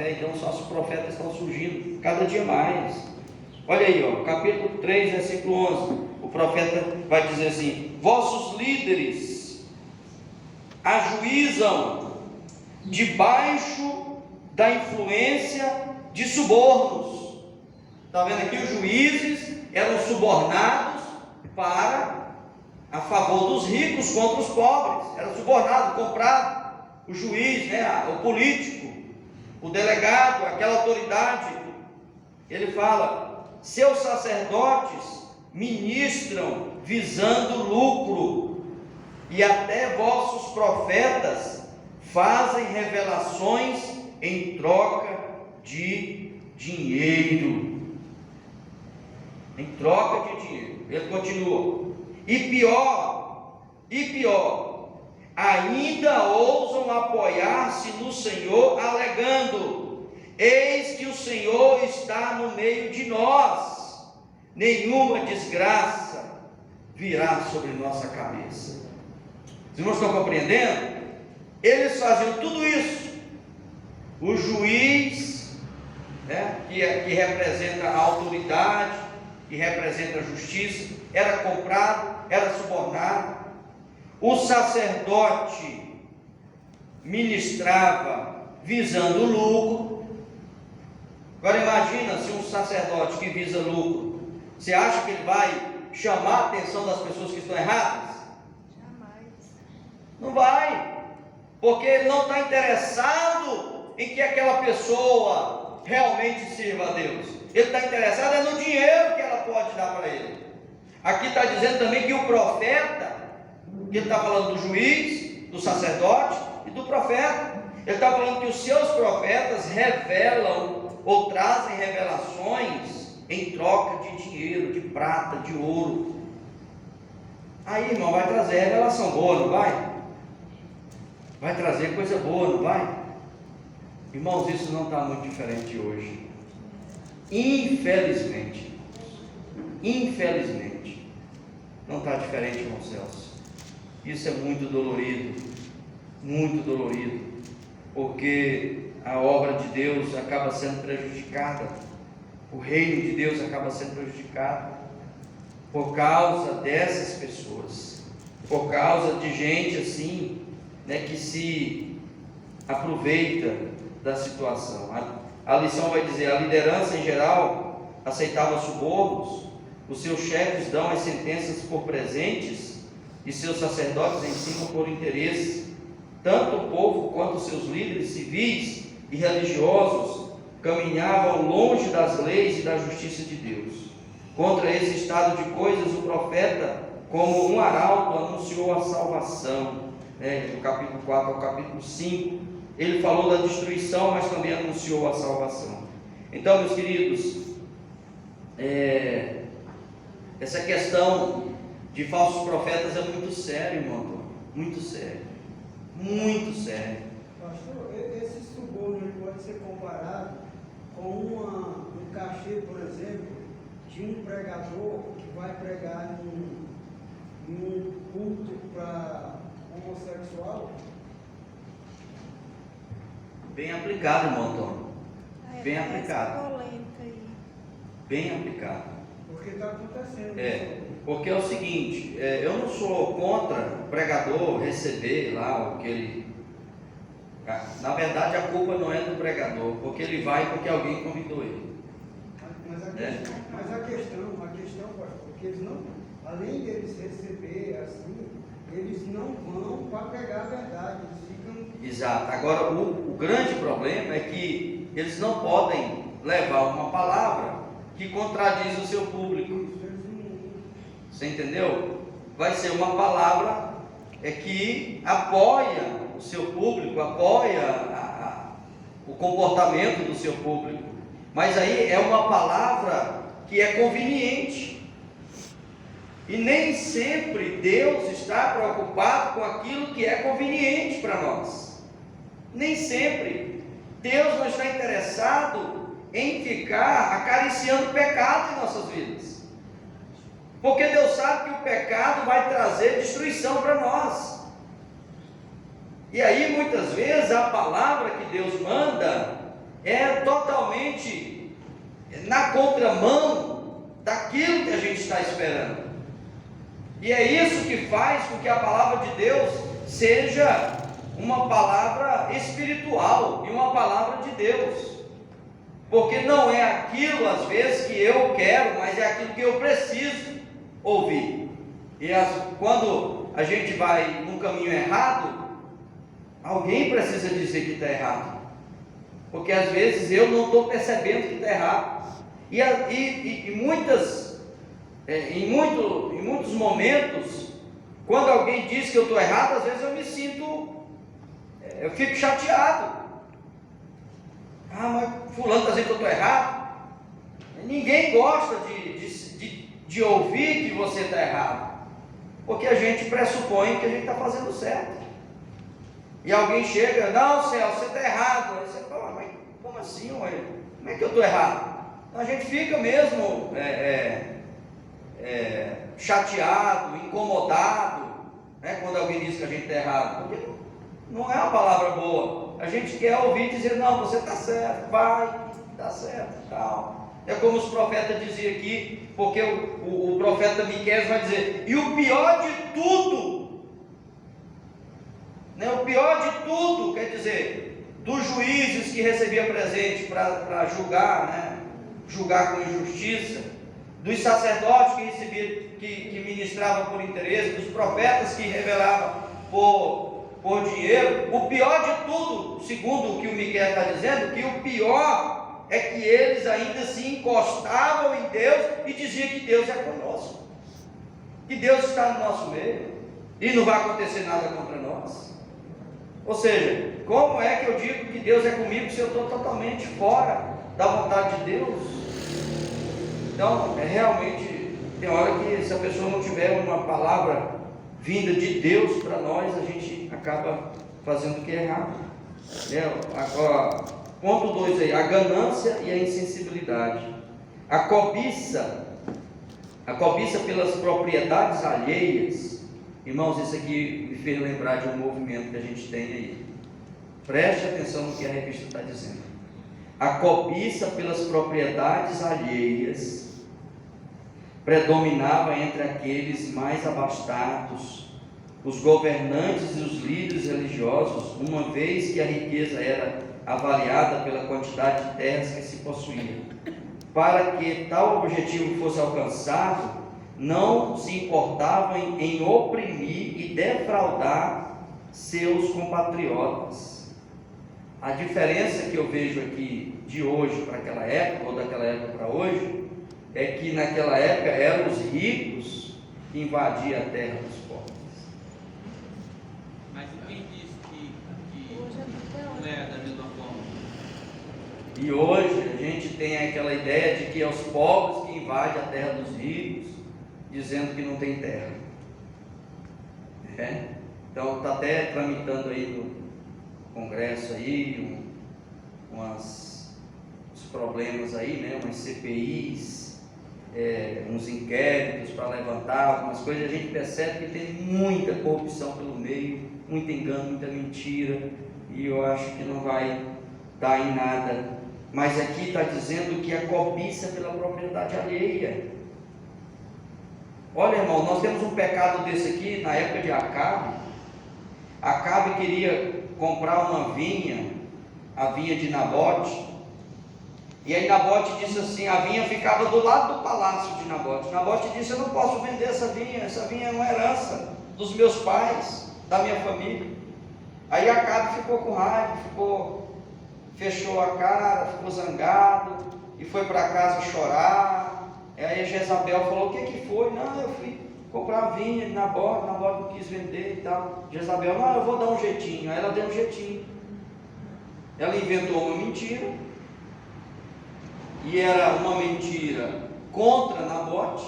fé. Então os falsos profetas estão surgindo cada dia mais. Olha aí, ó, capítulo 3, versículo 11. O profeta vai dizer assim: vossos líderes ajuizam debaixo da influência de subornos. Está vendo aqui? Os juízes eram subornados a favor dos ricos contra os pobres. Era subornado, comprado. O juiz, o político, o delegado, aquela autoridade. Ele fala: seus sacerdotes ministram visando lucro, e até vossos profetas fazem revelações em troca de dinheiro. Em troca de dinheiro. Ele continua: e pior, ainda ousam apoiar-se no Senhor, alegando: eis que o Senhor está no meio de nós, nenhuma desgraça virá sobre nossa cabeça. Os irmãos estão compreendendo? Eles faziam tudo isso. O juiz, que representa a autoridade, que representa a justiça, era comprado, era subornado. O sacerdote ministrava visando lucro. Agora imagina se um sacerdote que visa lucro, você acha que ele vai chamar a atenção das pessoas que estão erradas? Jamais. Não vai, porque ele não está interessado em que aquela pessoa realmente sirva a Deus. Ele está interessado no dinheiro que ela pode dar para ele. Aqui está dizendo também que o profeta, que ele está falando do juiz, do sacerdote e do profeta. Ele está falando que os seus profetas revelam ou trazem revelações em troca de dinheiro, de prata, de ouro. Aí, irmão, vai trazer revelação boa, não vai? Vai trazer coisa boa, não vai? Irmãos, isso não está muito diferente hoje. Infelizmente, não está diferente, irmão Celso. Isso é muito dolorido, porque a obra de Deus acaba sendo prejudicada, o reino de Deus acaba sendo prejudicado por causa dessas pessoas, por causa de gente assim, que se aproveita da situação. A lição vai dizer: a liderança em geral aceitava subornos, os seus chefes dão as sentenças por presentes e seus sacerdotes ensinam por interesse. Tanto o povo quanto os seus líderes civis e religiosos caminhavam longe das leis e da justiça de Deus. Contra esse estado de coisas, o profeta, como um arauto, anunciou a salvação. Do capítulo 4 ao capítulo 5, ele falou da destruição, mas também anunciou a salvação. Então, meus queridos, essa questão de falsos profetas é muito sério, irmão, muito sério. Pastor, esse suborno pode ser comparado com um cachê, por exemplo, de um pregador que vai pregar em um culto para homossexual? Bem aplicado, irmão Antônio. Bem aplicado. Polêmica aí. Bem aplicado. Porque está acontecendo. Porque é o seguinte, eu não sou contra o pregador receber lá o que ele... Na verdade, a culpa não é do pregador, porque ele vai porque alguém convidou ele. Mas a questão, pastor, porque eles não, além deles receber assim, eles não vão para pregar a verdade, eles ficam... Exato. Agora, o grande problema é que eles não podem levar uma palavra que contradiz o seu público. Você entendeu? Vai ser uma palavra que apoia o seu público, apoia o comportamento do seu público. Mas aí é uma palavra que é conveniente. E nem sempre Deus está preocupado com aquilo que é conveniente para nós. Nem sempre. Deus não está interessado em ficar acariciando o pecado em nossas vidas. Porque Deus sabe que o pecado vai trazer destruição para nós. E aí muitas vezes a palavra que Deus manda é totalmente na contramão daquilo que a gente está esperando. E é isso que faz com que a palavra de Deus seja uma palavra espiritual e uma palavra de Deus. Porque não é aquilo, às vezes, que eu quero, mas é aquilo que eu preciso ouvir. E quando a gente vai num caminho errado, alguém precisa dizer que está errado. Porque às vezes eu não estou percebendo que está errado. Em muitos momentos, quando alguém diz que eu estou errado, às vezes eu fico chateado. Mas fulano está dizendo que eu estou errado. Ninguém gosta de ouvir que você está errado, porque a gente pressupõe que a gente está fazendo certo. E alguém chega, não, Celso, você está errado. Aí você fala, mas como assim, ué? Como é que eu estou errado? A gente fica mesmo chateado, incomodado, né, quando alguém diz que a gente está errado, porque não é uma palavra boa. A gente quer ouvir dizer, não, você está certo, vai, está certo, tal. É como os profetas diziam aqui, porque o profeta Miqueias vai dizer, e o pior de tudo, né, o pior de tudo, quer dizer, dos juízes que recebia presente para julgar, né, julgar com injustiça, dos sacerdotes que ministravam por interesse, dos profetas que revelavam por dinheiro, o pior de tudo, segundo o que o Miqueias está dizendo, que o pior é que eles ainda se encostavam em Deus e diziam que Deus é conosco, que Deus está no nosso meio e não vai acontecer nada contra nós. Ou seja, como é que eu digo que Deus é comigo se eu estou totalmente fora da vontade de Deus? Então, realmente, tem hora que se a pessoa não tiver uma palavra vinda de Deus para nós, a gente acaba fazendo o que é errado. Agora, ponto 2 aí, a ganância e a insensibilidade. A cobiça pelas propriedades alheias. Irmãos, isso aqui me fez lembrar de um movimento que a gente tem aí. Preste atenção no que a revista está dizendo. A cobiça pelas propriedades alheias predominava entre aqueles mais abastados, os governantes e os líderes religiosos, uma vez que a riqueza era avaliada pela quantidade de terras que se possuía. Para que tal objetivo fosse alcançado, não se importavam em oprimir e defraudar seus compatriotas. A diferença que eu vejo aqui de hoje para aquela época, ou daquela época para hoje, é que naquela época eram os ricos que invadiam a terra dos pobres. Mas quem disse que não é da mesma forma? E hoje a gente tem aquela ideia de que é os pobres que invadem a terra dos ricos, dizendo que não tem terra. Então está até tramitando aí no Congresso aí uns problemas aí, né? Umas CPIs, uns inquéritos para levantar algumas coisas. A gente percebe que tem muita corrupção pelo meio, muito engano, muita mentira, e eu acho que não vai dar em nada. Mas aqui está dizendo que a cobiça pela propriedade alheia. Olha, irmão, nós temos um pecado desse aqui na época de Acabe. Acabe queria comprar uma vinha, a vinha de Nabote. E aí Nabote disse assim, a vinha ficava do lado do palácio de Nabote. Nabote disse, eu não posso vender essa vinha é uma herança dos meus pais, da minha família. Aí Acabe ficou com raiva, fechou a cara, ficou zangado, e foi para casa chorar. Aí Jezabel falou, o que foi? Não, eu fui comprar a vinha de Nabote não quis vender e tal. Jezabel, não, eu vou dar um jeitinho. Aí ela deu um jeitinho. Ela inventou uma mentira, e era uma mentira contra Nabote,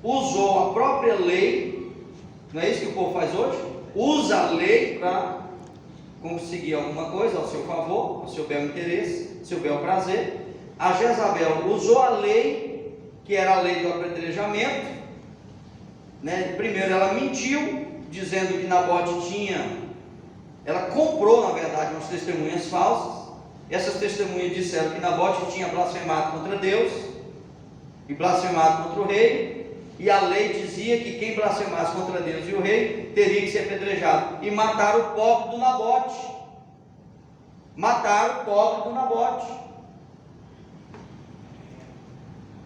usou a própria lei, não é isso que o povo faz hoje? Usa a lei para conseguir alguma coisa ao seu favor, ao seu bel interesse, ao seu bel prazer. A Jezabel usou a lei, que era a lei do apedrejamento, né? Primeiro ela mentiu, dizendo que Nabote ela comprou na verdade umas testemunhas falsas. essas testemunhas disseram que Nabote tinha blasfemado contra Deus e blasfemado contra o rei, e a lei dizia que quem blasfemasse contra Deus e o rei teria que ser apedrejado, e mataram o pobre do Nabote. Mataram o pobre do Nabote.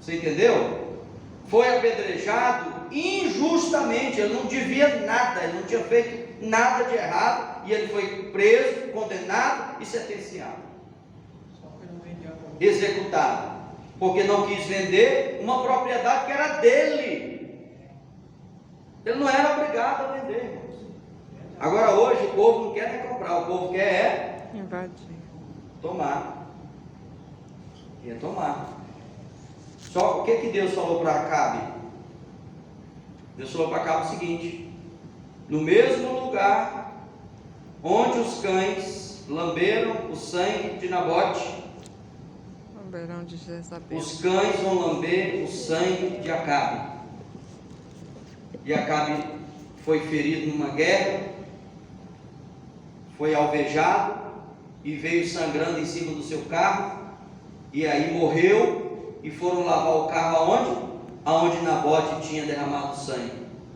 Você entendeu? Foi apedrejado injustamente, ele não devia nada, ele não tinha feito nada de errado, e ele foi preso, condenado e sentenciado, executado, porque não quis vender uma propriedade que era dele. Ele não era obrigado a vender, irmãos. Agora hoje o povo não quer nem comprar, o povo quer invadir, tomar. Quer tomar. Só o que Deus falou para Acabe? Deus falou para Acabe o seguinte: no mesmo lugar onde os cães lamberam o sangue de Nabote, lamberão de Jezabel. os cães vão lamber o sangue de Acabe. E Acabe foi ferido numa guerra, foi alvejado e veio sangrando em cima do seu carro, e aí morreu. E foram lavar o carro aonde? Aonde Nabote tinha derramado sangue.